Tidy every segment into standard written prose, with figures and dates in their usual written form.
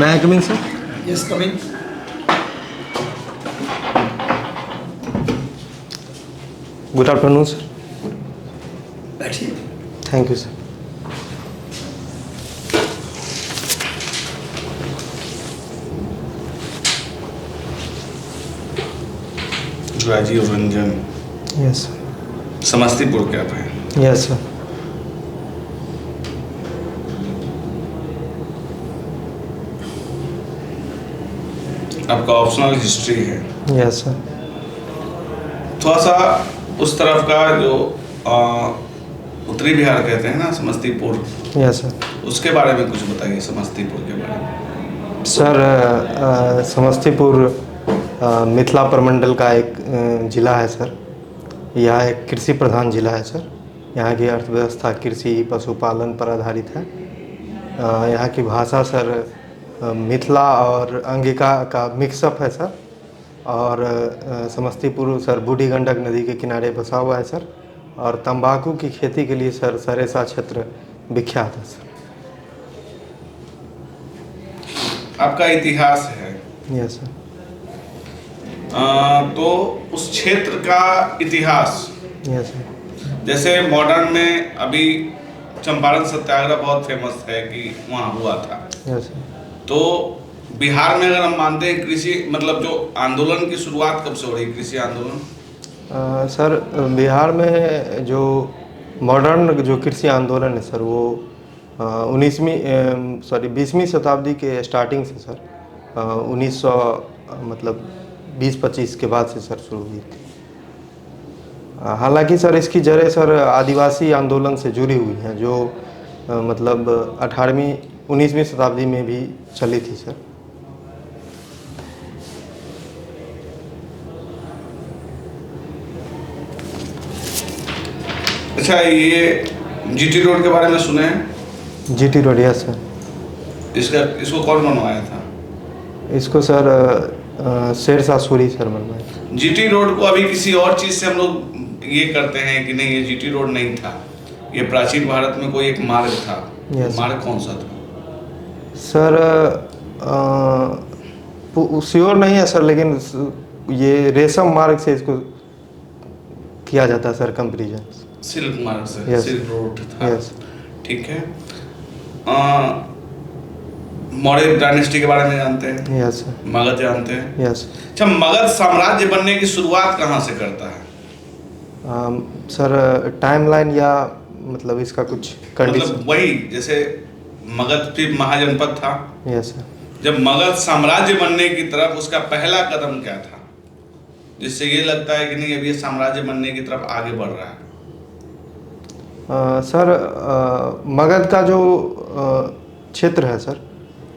May I come in, sir? Yes, come in. Good afternoon, sir. बैठिए. Thank you, sir. Rajiv Ranjan, Yes, sir. Samastipur के आप हैं. Yes, sir. आपका optional history है. Yes, sir. थोड़ा सा उस तरफ का जो उत्तरी बिहार कहते हैं ना समस्तीपुर, Yes, sir. उसके बारे में कुछ बताइए. समस्तीपुर के बारे में. सर, समस्तीपुर मिथिला प्रमंडल का एक ज़िला है सर. यह एक कृषि प्रधान ज़िला है सर. यहाँ की अर्थव्यवस्था कृषि पशुपालन पर आधारित है. यहाँ की भाषा सर मिथिला और अंगिका का मिक्सअप है सर. और समस्तीपुर सर बूढ़ी गंडक नदी के किनारे बसा हुआ है सर. और तंबाकू की खेती के लिए सर सरेसा क्षेत्र विख्यात है सर. आपका इतिहास है. Yes sir. तो उस क्षेत्र का इतिहास, यस सर. जैसे मॉडर्न में अभी चंपारण सत्याग्रह बहुत फेमस है कि वहाँ हुआ था. Yes sir. तो बिहार में अगर हम मानते हैं कृषि मतलब जो आंदोलन की शुरुआत कब से हो रही, कृषि आंदोलन? सर बिहार में जो मॉडर्न जो कृषि आंदोलन है सर वो 20वीं शताब्दी के स्टार्टिंग से सर 1900 मतलब 20-25 के बाद से सर शुरू हुई थी. हालांकि सर इसकी जड़ें सर आदिवासी आंदोलन से जुड़ी हुई हैं जो मतलब 19वीं शताब्दी में भी चली थी सर. अच्छा, ये जीटी रोड के बारे में सुने हैं? GT road. Yes sir. इसको कौन बनवाया था? इसको सर शेरशाह सूरी सर बनवाया. जीटी रोड को अभी किसी और चीज से हम लोग ये करते हैं कि नहीं ये जीटी रोड नहीं था, ये प्राचीन भारत में कोई एक मार्ग था. Yes. मार्ग कौन सा था? सर श्योर नहीं है सर, लेकिन ये रेशम मार्ग से इसको किया जाता है सर कंपेरिजन. सिल्क मार्ग से. Yes. सिल्क रोड था. यस. ठीक है. मौर्य डायनेस्टी के बारे में जानते हैं? Yes sir. मगध जानते हैं? यस. अच्छा, मगध साम्राज्य बनने की शुरुआत कहाँ से करता है? सर टाइमलाइन या मतलब इसका कुछ कंडीशन? मतलब वही जैसे मगध भी महाजनपद था. Yes sir. जब मगध साम्राज्य बनने की तरफ उसका पहला कदम क्या था जिससे ये लगता है कि नहीं अभी ये साम्राज्य बनने की तरफ आगे बढ़ रहा है? सर मगध का जो क्षेत्र है सर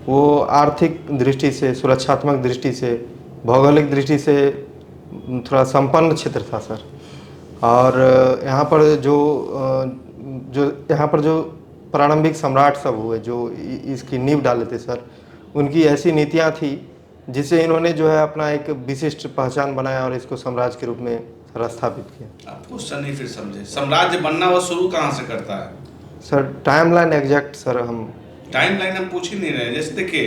वो आर्थिक दृष्टि से, सुरक्षात्मक दृष्टि से, भौगोलिक दृष्टि से थोड़ा संपन्न क्षेत्र था सर. और यहाँ पर जो प्रारंभिक सम्राट सब हुए जो इसकी नींव डाले थे सर, उनकी ऐसी नीतियाँ थी जिससे इन्होंने जो है अपना एक विशिष्ट पहचान बनाया और इसको साम्राज्य के रूप में सर स्थापित किया. आप क्वेश्चन नहीं फिर समझे. साम्राज्य बनना वो शुरू कहाँ से करता है? सर टाइमलाइन एग्जैक्ट सर हम टाइमलाइन हम पूछ ही नहीं रहे. जैसे देखिए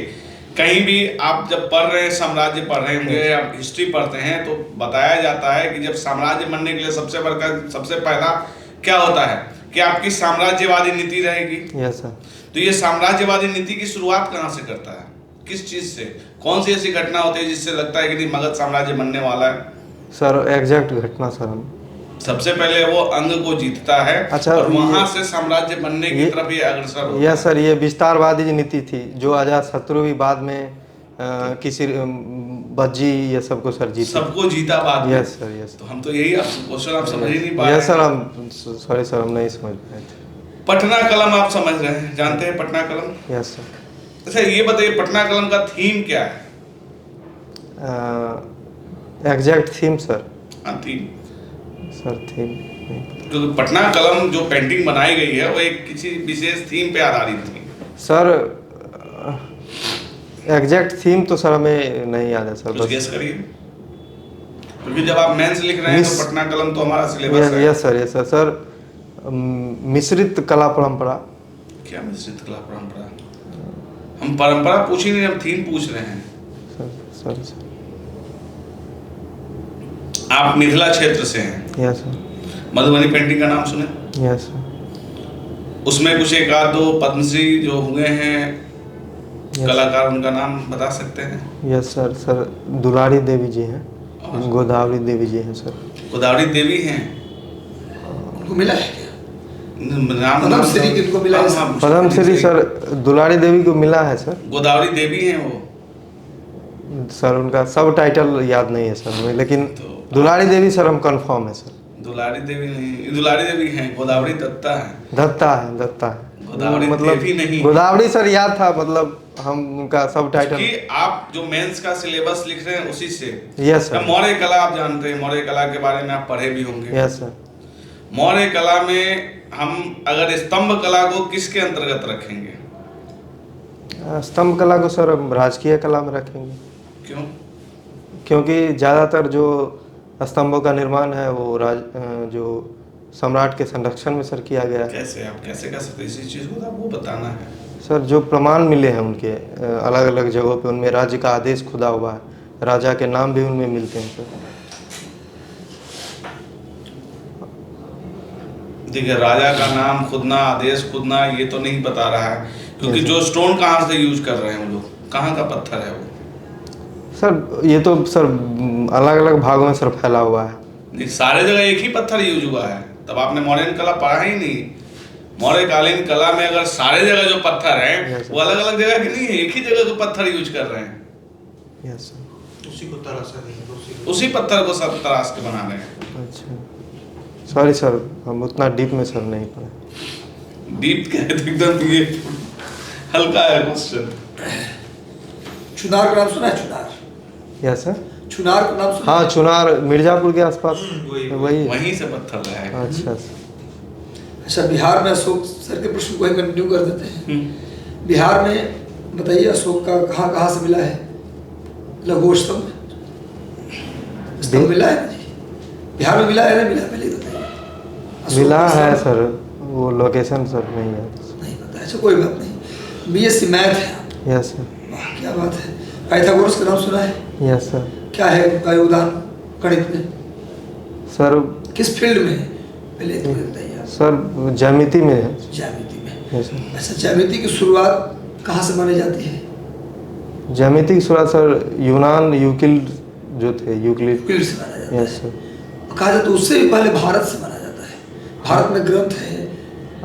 कहीं भी आप जब पढ़ रहे हैं, साम्राज्य पढ़ रहे होंगे या हिस्ट्री पढ़ते हैं तो बताया जाता है कि जब साम्राज्य बनने के लिए सबसे पहला क्या होता है कि आपकी साम्राज्यवादी नीति रहेगी. Yes sir. तो ये साम्राज्यवादी नीति की शुरुआत कहाँ से करता है? किस चीज से? कौन सी ऐसी घटना होती है जिससे लगता है कि नहीं मगध साम्राज्य बनने वाला है? सर एग्जैक्ट घटना सर हम सबसे पहले वो अंग को जीतता है. अच्छा, और वहां से साम्राज्य बनने की तरफ ये अग्रसर होता है. Yes sir. ये विस्तारवादी नीति थी जो अजातशत्रु भी बाद में किसी बज्जी ये सबको सर जीता. सबको जीता बाद में. Yes sir. यस. तो हम तो यही क्वेश्चन आप समझ ही नहीं पा रहे. Yes sir. हम सॉरी सर हम नहीं समझ पाए थे. पटना कलम आप समझ रहे हैं, जानते हैं पटना कलम? Yes sir. अच्छा, ये बताइए पटना कलम का थीम क्या है? Exact theme sir. Theme sir theme जो पटना कलम जो पेंटिंग बनाई गई है वो एक किसी विशेष थीम पे आधारित थी सर. एग्जैक्ट थीम तो सर हमें नहीं याद है सर. कुछ गेस करिए, क्योंकि जब आप मेंस लिख रहे हैं तो पटना कलम तो हमारा सिलेबस है. Yes sir. Yes sir. Sir मिश्रित कला परंपरा. क्या मिश्रित कला परंपरा? हम परंपरा पूछ ही नहीं, हम थीम पूछ रहे हैं। सर सर आप मिथिला क्षेत्र से हैं। Yes sir. मधुबनी पेंटिंग का नाम सुने? Yes sir. उसमें कुछ एक आध दो पद्मश्री जो हुए हैं कलाकार, उनका नाम बता सकते हैं? Yes sir. Sir Dulari Devi जी हैं, गोदावरी देवी जी हैं सर। गोदावरी देवी हैं, उनको मिला है क्या? नाम पद्मश्री किनको मिला है? पद्मश्री सर दुलारी देवी को मिला है सर। गोदावरी देवी हैं वो सर उनका सब टाइटल याद नहीं है सर हमें, लेकिन तो दुलारी देवी सर हम कंफर्म है सर। दुलारी देवी नहीं, दुलारी देवी हैं, गोदावरी दत्ता है। दत्ता है, दत्ता है। गोदावरी देवी नहीं। गोदावरी सर याद था, मतलब हम उनका सब टाइटल। कि आप जो मेंस का सिलेबस लिख रहे हैं उसी से। Yes sir. मौर्य कला आप जानते हैं, मौर्य कला के बारे में आप पढ़े भी होंगे। Yes sir. मौर्य कला में हम अगर स्तंभ कला को किसके अंतर्गत रखेंगे? स्तंभ कला को सर हम राजकीय कला में रखेंगे। क्यों? क्योंकि ज़्यादातर जो स्तंभों का निर्माण है वो जो सम्राट के संरक्षण में सर किया गया है। कैसे आप कैसे कर सकते इसी चीज़ को? आपको बताना है सर। जो प्रमाण मिले हैं उनके अलग अलग जगहों पे, उनमें राज्य का आदेश खुदा हुआ है, राजा के नाम भी उनमें मिलते हैं सर। देखिए, राजा का नाम खुदना, आदेश खुदना, ये तो नहीं बता रहा है, क्योंकि जो स्टोन कहाँ से यूज कर रहे हैं वो लोग, कहाँ का पत्थर है वो? सर ये तो सर अलग अलग भागों में सर फैला हुआ है। नहीं, सारे जगह एक ही पत्थर यूज हुआ है, तब आपने मौर्यन कला पढ़ा ही नहीं। मौर्यकालीन कला में अगर सारे जगह जो पत्थर हैं वो अलग अलग जगह के नहीं है, एक ही जगह को पत्थर यूज कर रहे हैं। Yes sir. उसी को तराश रहे हैं, उसी पत्थर को सब तराश के बना रहे हैं। अच्छा सॉरी सर, हम उतना डीप में सर नहीं पढ़े। डीप क्या है, एकदम ये हल्का है क्वेश्चन। चुनार का नाम सुना है? चुनार? Yes sir. चुनार का नाम सुना? हाँ, चुनार मिर्जापुर के आसपास वही। वहीं से पत्थर लाया है। अच्छा। अच्छा, बिहार में अशोक सर के प्रश्न को ही कंटिन्यू कर देते हैं। बिहार में बताइए अशोक का कहाँ कहाँ से मिला है लघु स्तंभ? स्तंभ मिला है जी? बिहार में मिला है? नहीं मिला? पहले बताइए। मिला है सर, वो लोकेशन सर नहीं है। नहीं पता। अच्छा कोई बात नहीं। बीएससी मैथ है? Yes sir. वाह क्या बात है। पाइथागोरस का नाम सुना है? Yes sir. क्या है उनका योगदान गणित में? सर किस फील्ड में है पहले तो बताइए। सर ज्यामिति में है। ज्यामिति में? Yes sir. अच्छा, ज्यामिति की शुरुआत कहाँ से मानी जाती है? ज्यामिति की शुरुआत सर यूनान यूक्लिड जो थे, यूक्लिड यूक्लिड से माना जाता है। Yes sir. कहा जाता है उससे भी पहले भारत से माना जाता है। भारत में ग्रंथ है,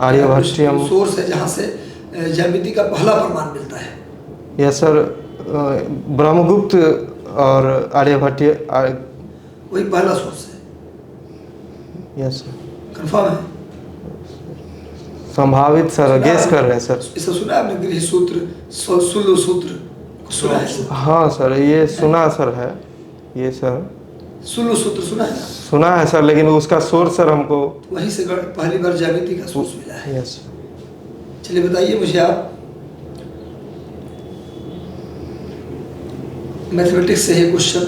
आर्यभट्टियम सोर्स है जहाँ से ज्यामिति का पहला प्रमाण मिलता है। Yes sir. ब्रह्मगुप्त और आर्यभट्ट वही पहला सोर्स है। Yes sir. कंफर्म है? संभावित सर, गेस कर रहे हैं सर। इसे सुना आपने? गृह सूत्र, शूल सूत्र सुना है सर? हाँ सर, ये सुना सर है, ये सर शूल सूत्र सुना है? सुना है सर, लेकिन उसका सोर्स सर हमको वहीं से पहली बार ज्यामिति का सोर्स मिला है। यस। चलिए बताइए मुझे आप, मैथमेटिक्स से है क्वेश्चन।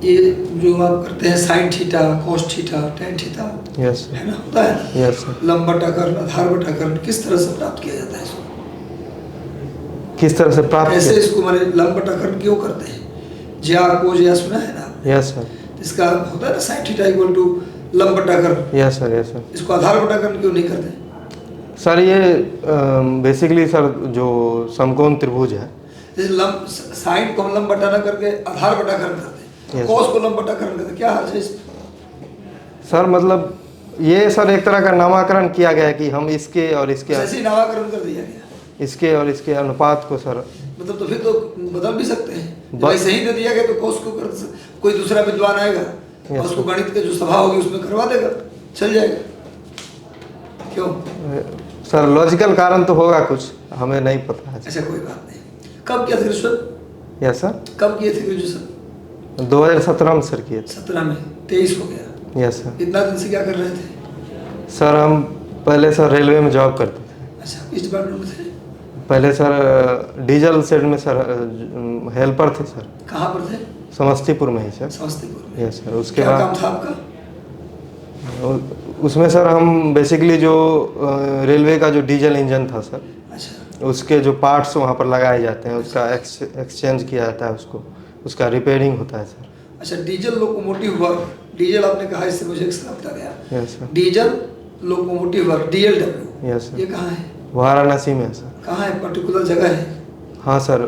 ये जो आप करते हैं sine theta, cos theta, tan theta, yes है ना, होता है ना? Yes sir. लंब बटाकरण, आधार बटाकरण किस तरह से प्राप्त किया जाता है इसको? किस तरह से प्राप्त ऐसे किया? इसको माने लंब बटाकरण क्यों करते हैं? ज्या को ज्या सुना है ना? Yes sir. इसका होता है ना साइन थीटा इक्वल टू लंब बटाकरण। Yes sir. Yes sir. इसको आधार बटाकरण क्यों नहीं करते? सर ये बेसिकली सर जो समकोण त्रिभुज है, जैसे लंब साइन को लंब बटा ना करके आधार बटाकरण करते हैं, कोस को लंब बटाकरण करते हैं, क्या हर्ज है इसमें? सर मतलब ये सर एक तरह का नामकरण किया गया है कि हम इसके और इसके ऐसे ही नामकरण कर दिया गया, इसके और इसके अनुपात को सर, मतलब तो फिर तो बदल भी सकते हैं। जब ऐसे ही दे दिया गया तो कोस को कर कोई दूसरा विद्वान आएगा और उसको गणित के जो सभा होगी उसमें करवा देगा, चल जाएगा। क्यों सर? लॉजिकल कारण तो होगा कुछ, हमें नहीं पता है। ऐसा कोई बात नहीं। कब किया था ग्रेजुएशन? Yes sir. कब किए थे ग्रेजुएशन? 2017 में सर किए थे। 17 में 23 हो गया। Yes sir. इतना दिन से क्या कर रहे थे? सर हम पहले सर रेलवे में जॉब करते थे। अच्छा, किस डिपार्टमेंट में थे? पहले सर डीजल शेड में सर हेल्पर थे सर। कहाँ पर थे? समस्तीपुर में ही सर। समस्तीपुर में। Yes sir. उसके क्या काम बाद था आपका? उसमें सर हम बेसिकली जो रेलवे का जो डीजल इंजन था सर, अच्छा, उसके जो पार्ट्स वहाँ पर लगाए जाते हैं उसका एक्सचेंज किया जाता है, उसका रिपेयरिंग होता है सर। अच्छा, डीजल लोकोमोटिव वर्क, डीजल आपने कहा, इससे मुझे एक सवाल बता गया। Yes sir. Diesel locomotive work, DLW, yes sir. ये कहाँ है? वाराणसी में है सर। कहाँ है, पर्टिकुलर जगह है? हाँ सर,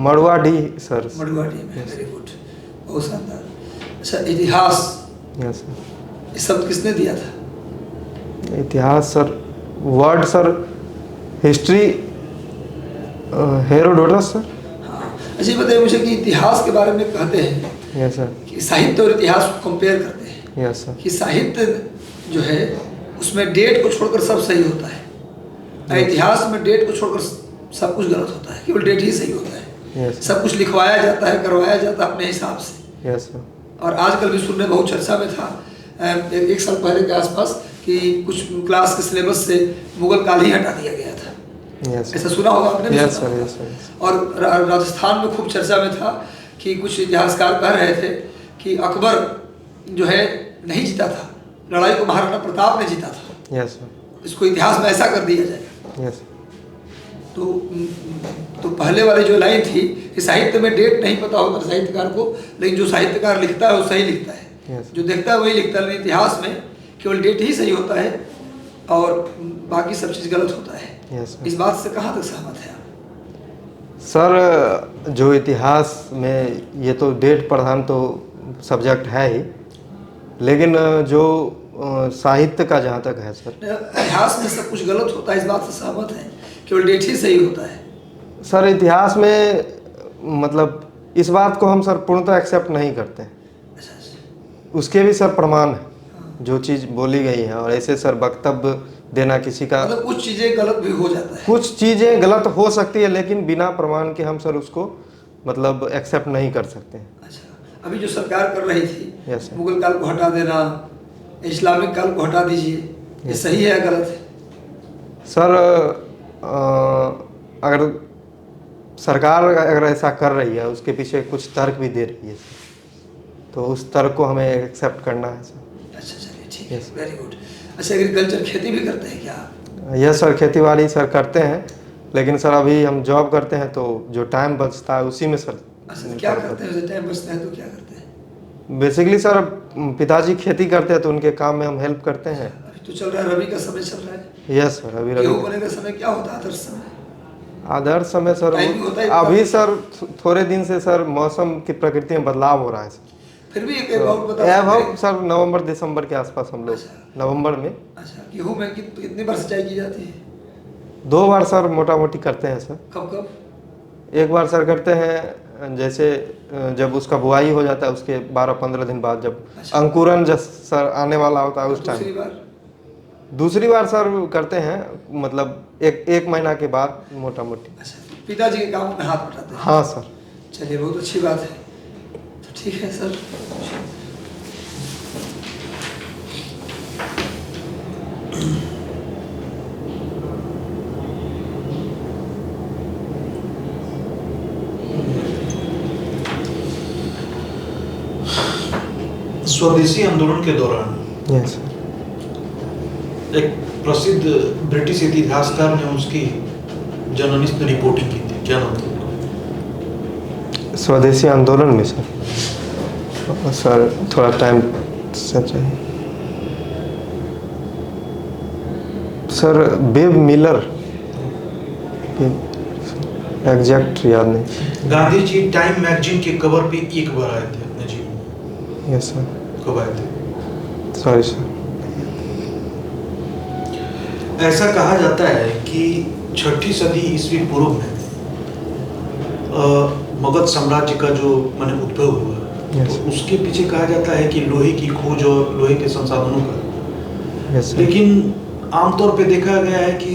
मड़वाडी सर। मड़ुआडी में। वेरी गुड, बहुत शानदार। अच्छा, इतिहास, यस सर। ये शब्द किसने दिया था? इतिहास sir, word sir, history Herodotus sir. हाँ। अच्छा, ये बताइए मुझे कि इतिहास के बारे में कहते हैं यस सर। कि साहित्य और इतिहास को कंपेयर करते हैं यस सर। कि साहित्य जो है उसमें डेट को छोड़कर सब सही होता है, और इतिहास में डेट को छोड़कर सब कुछ गलत होता है, केवल डेट ही सही होता है। यस सब कुछ लिखवाया जाता है, करवाया जाता है अपने हिसाब से। Yes sir. और आजकल भी सुनने बहुत चर्चा में था एक साल पहले के आसपास कि कुछ क्लास के सिलेबस से मुगल काल ही हटा दिया गया था। यस ऐसा सुना होगा आपने भी? यस सुना सर। होगा। Yes sir. और राजस्थान में खूब चर्चा में था कि कुछ इतिहासकार कह रहे थे कि अकबर जो है नहीं जीता था, लड़ाई को महाराणा प्रताप ने जीता था, यस सर। इसको इतिहास में ऐसा कर दिया जाए। यस। तो पहले वाली जो लाइन थी कि साहित्य में डेट नहीं पता होता साहित्यकार को, लेकिन जो साहित्यकार लिखता है वो सही लिखता है, Yes. जो देखता है वही लिखता है। लेकिन इतिहास में केवल डेट ही सही होता है और बाकी सब चीज़ गलत होता है। Yes, sir. इस बात से कहाँ तक सहमत है आप? सर, जो इतिहास में ये तो डेट प्रधान तो सब्जेक्ट है ही, लेकिन जो साहित्य का जहाँ तक है सर, इतिहास में सब कुछ गलत होता है, इस बात से सहमत है, केवल डेट ही सही होता है। सर इतिहास में मतलब इस बात को हम सर पूर्णतः एक्सेप्ट नहीं करते हैं। अच्छा, उसके भी सर प्रमाण है, जो चीज़ बोली गई है, और ऐसे सर वक्तव्य देना किसी का, मतलब कुछ चीज़ें गलत भी हो जाता है। कुछ चीज़ें गलत हो सकती है, लेकिन बिना प्रमाण के हम सर उसको मतलब एक्सेप्ट नहीं कर सकते हैं। अच्छा, अभी जो सरकार कर रही थी, Yes, sir. मुगल काल को हटा देना, इस्लामिक काल को हटा दीजिए, ये Yes. सही है या गलत है? सर अगर सरकार अगर ऐसा कर रही है, उसके पीछे कुछ तर्क भी दे रही है सर, तो उस तर्क को हमें एक्सेप्ट करना है सर। अच्छा, चलिए ठीक है, Yes. Very good. अच्छा, एग्रीकल्चर खेती भी करते हैं क्या आप? यस सर, खेती बाड़ी सर करते हैं, लेकिन सर अभी हम जॉब करते हैं तो जो टाइम बचता है उसी में सर। अच्छा, क्या करते हैं? टाइम बचता है तो क्या करते हैं? बेसिकली सर पिताजी खेती करते हैं तो उनके काम में हम हेल्प करते हैं। अभी तो चल रहा है, रबी का समय चल रहा है। यस सर, अभी गेहूँ बोने का समय क्या होता है आदर्श समय? आदर्श समय सर टाइम भी होता है अभी सर थोड़े दिन से सर मौसम की प्रकृति में बदलाव हो रहा है सर। फिर भी एक अबाउट बता सकते एवं हैं? सर नवंबर दिसंबर के आसपास हम लोग, अच्छा। नवंबर में अच्छा, गेहूँ में कितनी बार सिंचाई की जाती है? 2 बार सर मोटा मोटी करते हैं सर। कब कब? एक बार सर करते हैं जैसे जब उसका बुआई हो जाता है उसके 12-15 दिन बाद, जब अच्छा। अंकुरन जब सर आने वाला होता है उस दूसरी टाइम। बार? दूसरी बार सर करते हैं मतलब एक महीना के बाद मोटा मोटी। अच्छा, पिताजी के काम में हाथ बटाते हैं। हाँ सर। चलिए, बहुत अच्छी बात है। तो ठीक है सर। स्वदेशी आंदोलन के दौरान यस एक प्रसिद्ध ब्रिटिश इतिहासकार ने उसकी जर्नलिस्ट ने रिपोर्टिंग की थी, क्या नाम था? स्वदेशी आंदोलन में सर, सर थोड़ा टाइम सर चाहिए सर। बेब मिलर, एग्जैक्ट याद नहीं। गांधी जी टाइम मैगजीन के कवर पे एक बार आए थे अपने जीवन में। Yes sir. कब आए थे? Sorry sir. ऐसा कहा जाता है कि 6ठी सदी ईस्वी पूर्व में मगध साम्राज्य का जो माने उद्भव हुआ, Yes. तो उसके पीछे कहा जाता है कि लोहे की खोज और लोहे के संसाधनों का। Yes sir. लेकिन आमतौर पे देखा गया है कि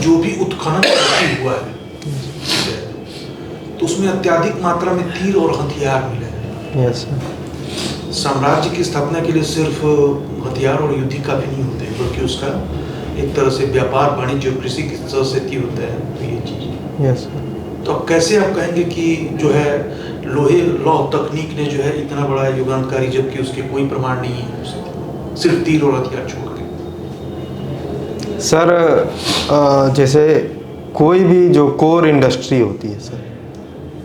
जो भी उत्खनन हुआ है तो उसमें अत्यधिक मात्रा में तीर और हथियार मिले हैं। Yes sir. साम्राज्य की स्थापना के लिए सिर्फ हथियार और युद्ध काफी नहीं होते, बल्कि उसका एक तरह से व्यापार, वाणिज्य और कृषि की सहस्थिति होता है। तो ये चीज, यस सर। तो अब कैसे आप कहेंगे कि जो है लोहे लौह तकनीक ने जो है इतना बड़ा योगदानकारी, जबकि उसके कोई प्रमाण नहीं है, सिर्फ तीर और हथियार छोड़ के? सर जैसे कोई भी जो कोर इंडस्ट्री होती है सर,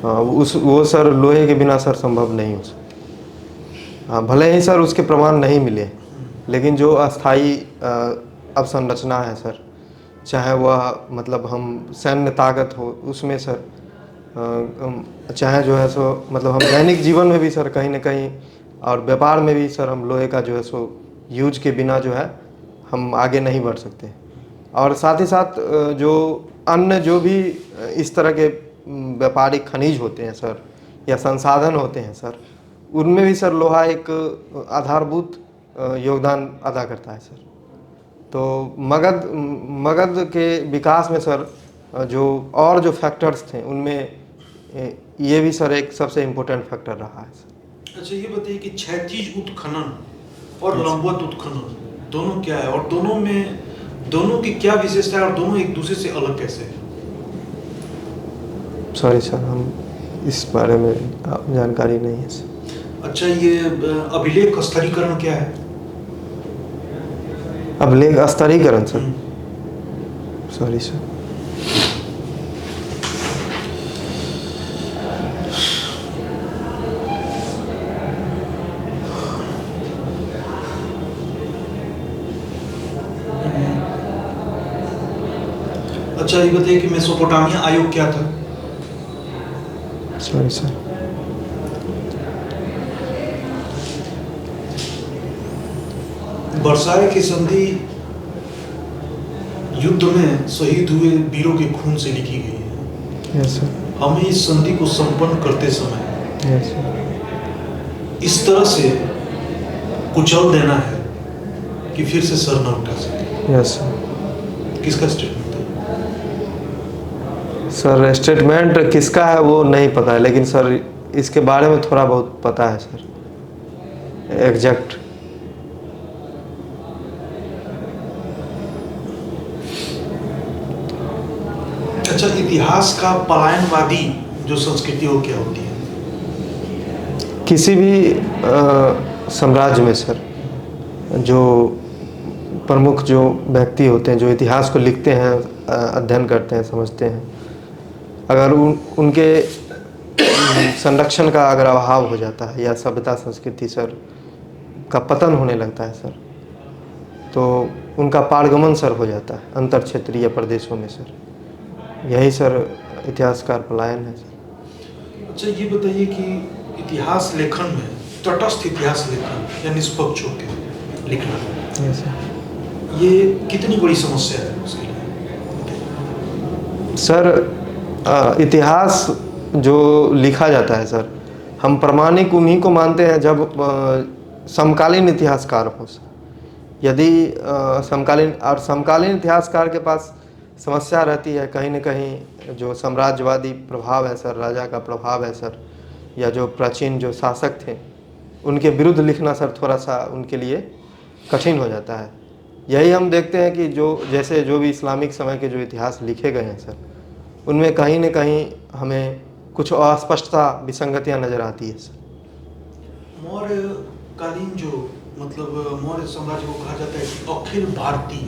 वो सर लोहे के बिना सर संभव नहीं हो सकती। हाँ, भले ही सर उसके प्रमाण नहीं मिले, लेकिन जो अस्थाई अवसंरचना है सर, चाहे वह मतलब हम सैन्य ताकत हो उसमें सर, चाहे जो है सो मतलब हम दैनिक जीवन में भी सर कहीं ना कहीं, और व्यापार में भी सर हम लोहे का जो है सो यूज के बिना जो है हम आगे नहीं बढ़ सकते। और साथ ही साथ जो अन्य जो भी इस तरह के व्यापारिक खनिज होते हैं सर, या संसाधन होते हैं सर, उनमें भी सर लोहा एक आधारभूत योगदान अदा करता है सर। तो मगध के विकास में सर जो फैक्टर्स थे उनमें ये भी सर एक सबसे इम्पोर्टेंट फैक्टर रहा है सर। अच्छा, ये बताइए कि क्षैतिज उत्खनन और लंबवत उत्खनन दोनों क्या है, और दोनों की क्या विशेषता है, और दोनों एक दूसरे से अलग कैसे है? सॉरी सर, हम इस बारे में जानकारी नहीं है सर। अच्छा, ये अभिलेख स्तरीकरण क्या है? अभिलेख स्तरीकरण सर, सॉरी सर। अच्छा, ये बताइए कि मेसोपोटामिया आयोग क्या था? Sorry sir. वर्साय की संधि युद्ध में शहीद हुए वीरों के खून से लिखी गई है। Yes sir. हमें इस संधि को संपन्न करते समय यस सर। इस तरह से कुचल देना है कि फिर से सर न उठा सके। Yes sir. किसका स्टेटमेंट है? सर स्टेटमेंट किसका है वो नहीं पता है, लेकिन सर इसके बारे में थोड़ा बहुत पता है सर, एग्जैक्ट। अच्छा, इतिहास का पलायनवादी जो संस्कृति हो क्या होती है? किसी भी साम्राज्य में सर जो प्रमुख जो व्यक्ति होते हैं, जो इतिहास को लिखते हैं, अध्ययन करते हैं, समझते हैं, अगर उनके संरक्षण का अगर अभाव हो जाता है या सभ्यता संस्कृति सर का पतन होने लगता है सर, तो उनका पारगमन सर हो जाता है अंतर क्षेत्रीय प्रदेशों में सर। यही सर इतिहासकार पलायन है सर। अच्छा, ये बताइए कि इतिहास लेखन में तटस्थ इतिहास लेखन या निष्पक्ष होकर लिखना, यस सर, ये कितनी बड़ी समस्या है उसके लिए? सर इतिहास जो लिखा जाता है सर, हम प्रामाणिक उन्हीं को मानते हैं जब समकालीन इतिहासकार हो सर। यदि समकालीन इतिहासकार के पास समस्या रहती है कहीं न कहीं, जो साम्राज्यवादी प्रभाव है सर, राजा का प्रभाव है सर, या जो प्राचीन जो शासक थे उनके विरुद्ध लिखना सर थोड़ा सा उनके लिए कठिन हो जाता है। यही हम देखते हैं कि जो भी इस्लामिक समय के जो इतिहास लिखे गए हैं सर, उनमें कहीं न कहीं हमें कुछ अस्पष्टता, विसंगतियाँ नज़र आती है सर। मौर्य कालीन जो मतलब मौर्य साम्राज्य को कहा जाता है कि अखिल भारतीय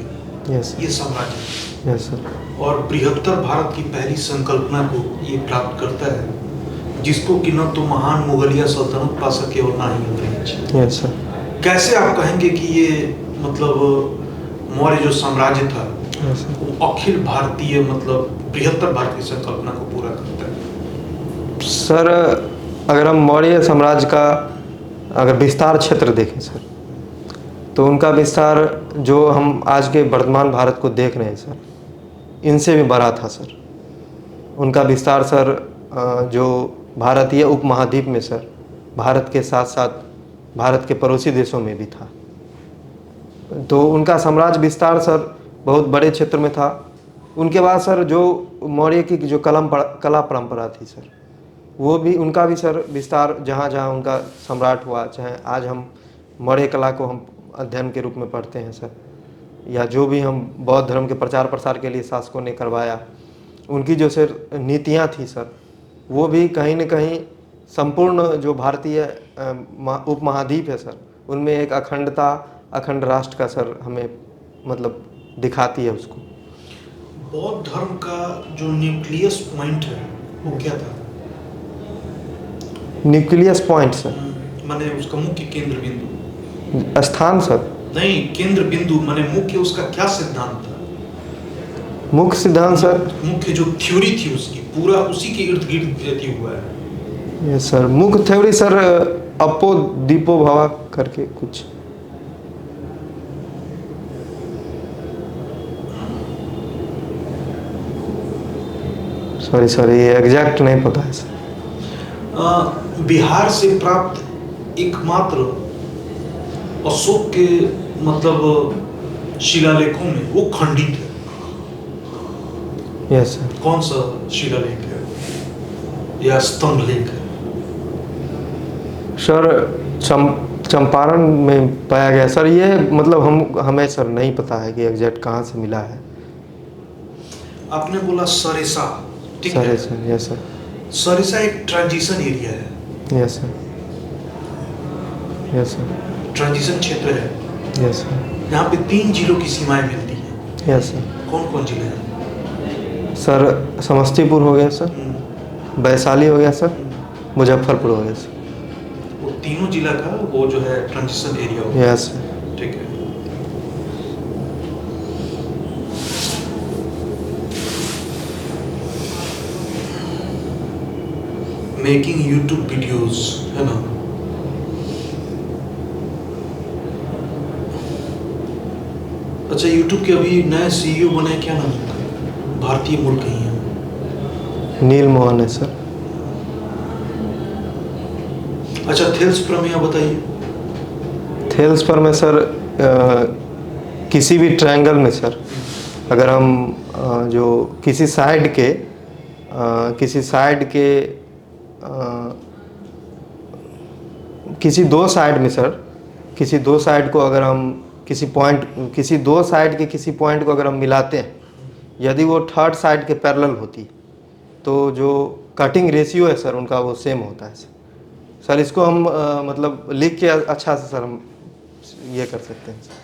यस ये साम्राज्य, यस सर, और बृहत्तर भारत की पहली संकल्पना को ये प्राप्त करता है, जिसको कि न तो महान मुगलिया सल्तनत पा सके और ना ही अंग्रेज। Yes sir. कैसे आप कहेंगे कि ये मतलब मौर्य जो साम्राज्य था यस सर। वो अखिल भारतीय मतलब बृहत्तर भारत की संकल्पना को पूरा करता है? सर अगर हम मौर्य साम्राज्य का अगर विस्तार क्षेत्र देखें सर, तो उनका विस्तार जो हम आज के वर्तमान भारत को देख रहे हैं सर, इनसे भी बड़ा था सर। उनका विस्तार सर जो भारतीय उपमहाद्वीप में सर, भारत के साथ साथ भारत के पड़ोसी देशों में भी था। तो उनका साम्राज्य विस्तार सर बहुत बड़े क्षेत्र में था। उनके बाद सर जो मौर्य की जो कला परंपरा थी सर, वो भी उनका भी सर विस्तार जहाँ जहाँ उनका सम्राट हुआ, चाहे आज हम मौर्य कला को हम अध्ययन के रूप में पढ़ते हैं सर, या जो भी हम बौद्ध धर्म के प्रचार प्रसार के लिए शासकों ने करवाया, उनकी जो सर नीतियाँ थी सर, वो भी कहीं न कहीं संपूर्ण जो भारतीय उपमहाद्वीप है सर, उनमें एक अखंडता, अखंड राष्ट्र का सर हमें मतलब दिखाती है उसको। बौद्ध धर्म का जो न्यूक्लियस पॉइंट है वो क्या था? न्यूक्लियस पॉइंट सर, माने उसका मुख्य केंद्र बिंदु? स्थान सर, नहीं, केंद्र बिंदु माने मुख्य, उसका क्या सिद्धांत था? मुख्य सिद्धांत सर, मुख्य जो थ्योरी थी उसकी, पूरा उसी के इर्द गिर्द हुआ है। ये सर मुख्य थ्योरी सर अपो दीपो भवा करके कुछ। सॉरी ये एग्जैक्ट नहीं पता है सर। बिहार से प्राप्त एकमात्र अशोक के मतलब शिलालेखों में वो खंडित है। Yes sir. कौन सा शिलालेख है या स्तंभ लेख है? सर चंपारण में पाया गया सर। ये मतलब हमें सर नहीं पता है कि एग्जैक्ट कहाँ से मिला है। आपने बोला सरिसा, ठीक है? Sir yes sir. सरिसा एक ट्रांजिशन एरिया है। Yes sir. Yes sir. Transition क्षेत्र है। Yes sir. यहाँ पे 3 जिलों की सीमाएं मिलती हैं। Yes sir. कौन कौन जिले हैं? सर समस्तीपुर हो गया सर, वैशाली हो गया सर, मुजफ्फरपुर हो गया सर। वो तीनों जिला का वो जो है ट्रांजिशन एरिया होगा। Yes sir. ठीक है। मेकिंग यूट्यूब वीडियोस है ना? अच्छा, यूट्यूब के अभी नए सीईओ बने, क्या नाम है? भारतीय मूल के ही हैं। नील मोहन है सर। अच्छा, थेल्स प्रमेय बताइए। थेल्स पर में सर किसी भी ट्रायंगल में सर अगर हम जो किसी साइड के किसी दो साइड में सर, किसी दो साइड को अगर हम किसी दो साइड के किसी पॉइंट को अगर हम मिलाते हैं, यदि वो थर्ड साइड के पैरेलल होती तो जो कटिंग रेशियो है सर उनका वो सेम होता है सर। इसको हम मतलब लिख के अच्छा से सर हम ये कर सकते हैं सर।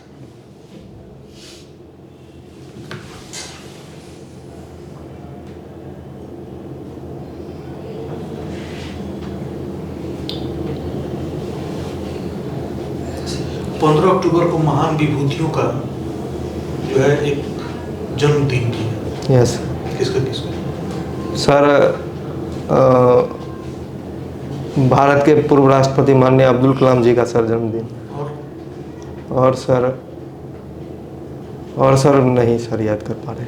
पंद्रह अक्टूबर को महान विभूतियों का जो है एक जन्मदिन की है। यस किसका किसका? सर भारत के पूर्व राष्ट्रपति माननीय अब्दुल कलाम जी का सर जन्मदिन। और सर नहीं सर याद कर पा रहे।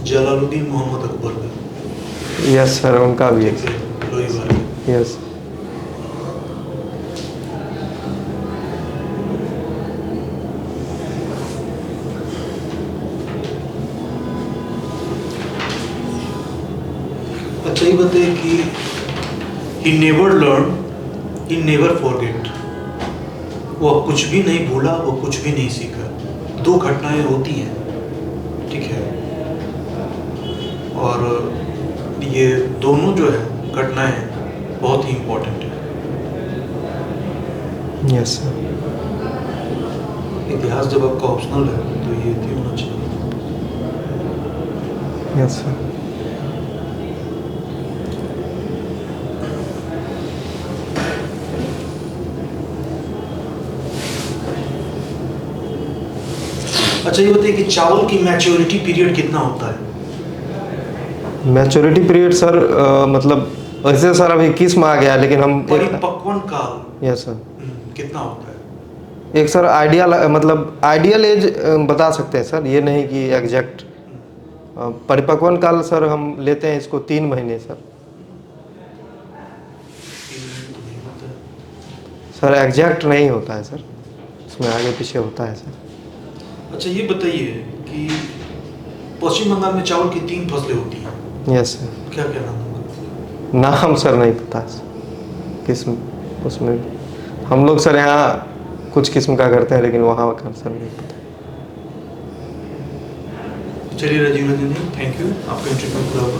जलालुद्दीन मोहम्मद अकबर का। यस सर, उनका भी एक। लोहीवाल। यस। अच्छा, ये बताइए कि he never learned, he never forget। वो कुछ भी नहीं भूला, वो कुछ भी नहीं सीखा। 2 घटनाएं होती हैं, ठीक है? और ये दोनों जो है घटनाएं बहुत ही इम्पोर्टेंट है। Yes sir. इतिहास जब आपका ऑप्शनल है तो ये भी होना चाहिए। Yes sir. अच्छा, ये बताइए कि चावल की मैच्योरिटी पीरियड कितना होता है? मैच्योरिटी पीरियड सर मतलब वैसे सर अभी किस्म आ गया है, लेकिन हम परिपक्वन काल। Yes sir. कितना होता है? एक सर आइडियल एज बता सकते हैं सर, ये नहीं कि एग्जैक्ट। परिपक्वन काल सर हम लेते हैं इसको 3 महीने सर। सर एग्जैक्ट नहीं होता है सर, इसमें आगे पीछे होता है सर। अच्छा, ये बताइए कि पश्चिम बंगाल में चावल की 3 फसलें होती हैं। Yes sir. क्या क्या नाम है? नाम सर नहीं पता सर, किस्म उसमें हम लोग सर यहाँ कुछ किस्म का करते हैं, लेकिन वहाँ का सर नहीं पता। चलिए राजीव रंजन जी, थैंक यू, आपका इंटरव्यू पूरा हुआ।